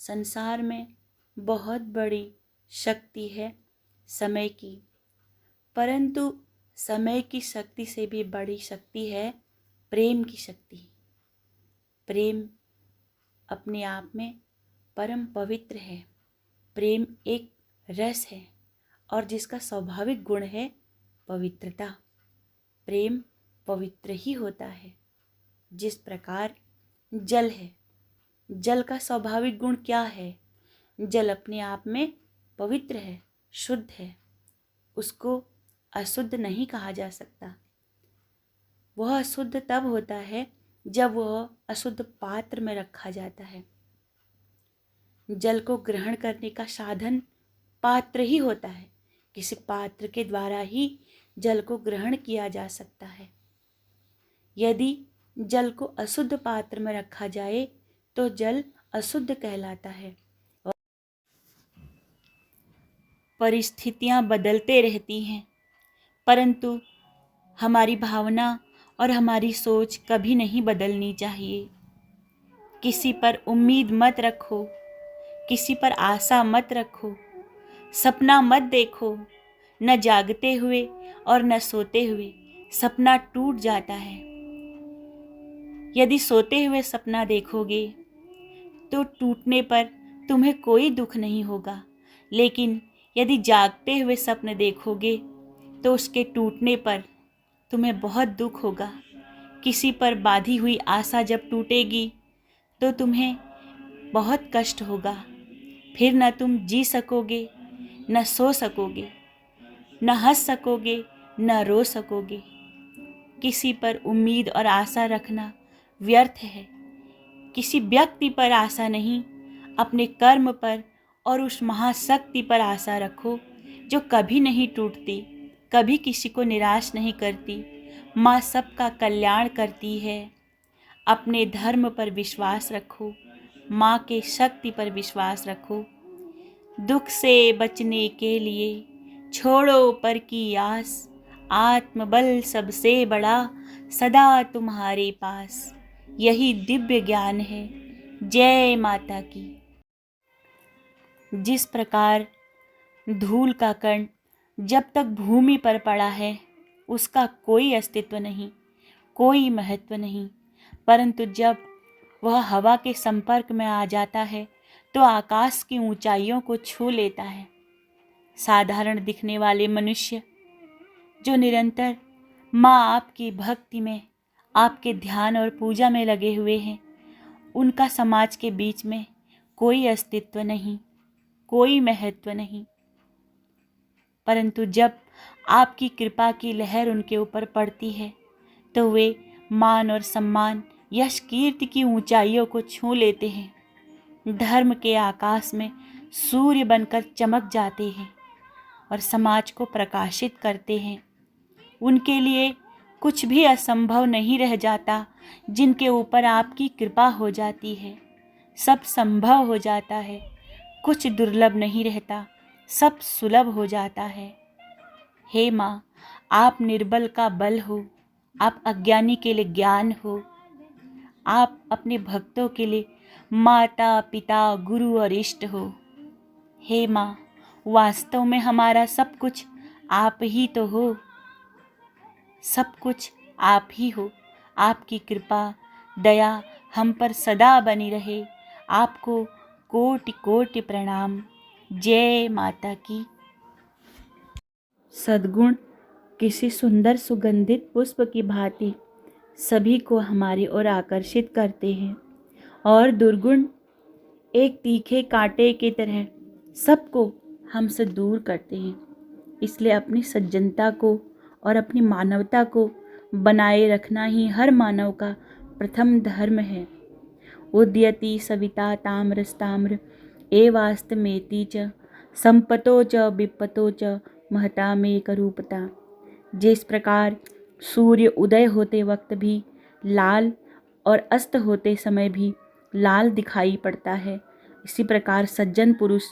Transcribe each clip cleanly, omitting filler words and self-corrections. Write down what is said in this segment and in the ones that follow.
संसार में बहुत बड़ी शक्ति है समय की, परंतु समय की शक्ति से भी बड़ी शक्ति है प्रेम की शक्ति। प्रेम अपने आप में परम पवित्र है। प्रेम एक रस है और जिसका स्वाभाविक गुण है पवित्रता। प्रेम पवित्र ही होता है। जिस प्रकार जल है, जल का स्वाभाविक गुण क्या है? जल अपने आप में पवित्र है, शुद्ध है, उसको अशुद्ध नहीं कहा जा सकता। वह अशुद्ध तब होता है जब वह अशुद्ध पात्र में रखा जाता है। जल को ग्रहण करने का साधन पात्र ही होता है। किसी पात्र के द्वारा ही जल को ग्रहण किया जा सकता है। यदि जल को अशुद्ध पात्र में रखा जाए तो जल अशुद्ध कहलाता है। परिस्थितियां बदलते रहती हैं, परंतु हमारी भावना और हमारी सोच कभी नहीं बदलनी चाहिए। किसी पर उम्मीद मत रखो, किसी पर आशा मत रखो, सपना मत देखो। न जागते हुए और न सोते हुए सपना टूट जाता है। यदि सोते हुए सपना देखोगे तो टूटने पर तुम्हें कोई दुख नहीं होगा, लेकिन यदि जागते हुए सपने देखोगे तो उसके टूटने पर तुम्हें बहुत दुख होगा। किसी पर बांधी हुई आशा जब टूटेगी तो तुम्हें बहुत कष्ट होगा। फिर न तुम जी सकोगे, न सो सकोगे, न हंस सकोगे, न रो सकोगे। किसी पर उम्मीद और आशा रखना व्यर्थ है। किसी व्यक्ति पर आशा नहीं, अपने कर्म पर और उस महाशक्ति पर आशा रखो जो कभी नहीं टूटती, कभी किसी को निराश नहीं करती। माँ सबका कल्याण करती है। अपने धर्म पर विश्वास रखो, माँ के शक्ति पर विश्वास रखो। दुख से बचने के लिए छोड़ो पर की आस, आत्मबल सबसे बड़ा सदा तुम्हारे पास। यही दिव्य ज्ञान है। जय माता की। जिस प्रकार धूल का कण जब तक भूमि पर पड़ा है उसका कोई अस्तित्व नहीं, कोई महत्व नहीं, परंतु जब वह हवा के संपर्क में आ जाता है तो आकाश की ऊंचाइयों को छू लेता है। साधारण दिखने वाले मनुष्य जो निरंतर माँ आपकी भक्ति में, आपके ध्यान और पूजा में लगे हुए हैं, उनका समाज के बीच में कोई अस्तित्व नहीं, कोई महत्व नहीं। परंतु जब आपकी कृपा की लहर उनके ऊपर पड़ती है तो वे मान और सम्मान, यश कीर्ति की ऊंचाइयों को छू लेते हैं। धर्म के आकाश में सूर्य बनकर चमक जाते हैं और समाज को प्रकाशित करते हैं। उनके लिए कुछ भी असंभव नहीं रह जाता। जिनके ऊपर आपकी कृपा हो जाती है सब संभव हो जाता है। कुछ दुर्लभ नहीं रहता, सब सुलभ हो जाता है। हे माँ, आप निर्बल का बल हो, आप अज्ञानी के लिए ज्ञान हो, आप अपने भक्तों के लिए माता, पिता, गुरु और इष्ट हो। हे माँ, वास्तव में हमारा सब कुछ आप ही तो हो, सब कुछ आप ही हो। आपकी कृपा, दया हम पर सदा बनी रहे। आपको कोटि कोटि प्रणाम। जय माता की। सद्गुण किसी सुंदर सुगंधित पुष्प की भांति सभी को हमारी ओर आकर्षित करते हैं और दुर्गुण एक तीखे कांटे की तरह सबको हमसे दूर करते हैं। इसलिए अपनी सज्जनता को और अपनी मानवता को बनाए रखना ही हर मानव का प्रथम धर्म है। उद्यति सविता ताम्रस्ताम्र एवास्तमेति च संपतो च विपतो च महतामेक रूपता। जिस प्रकार सूर्य उदय होते वक्त भी लाल और अस्त होते समय भी लाल दिखाई पड़ता है, इसी प्रकार सज्जन पुरुष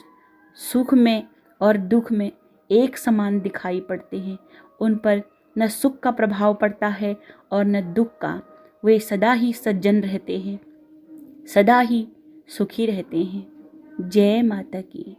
सुख में और दुख में एक समान दिखाई पड़ते हैं। उन पर न सुख का प्रभाव पड़ता है और न दुख का। वे सदा ही सज्जन रहते हैं, सदा ही सुखी रहते हैं। जय माता की।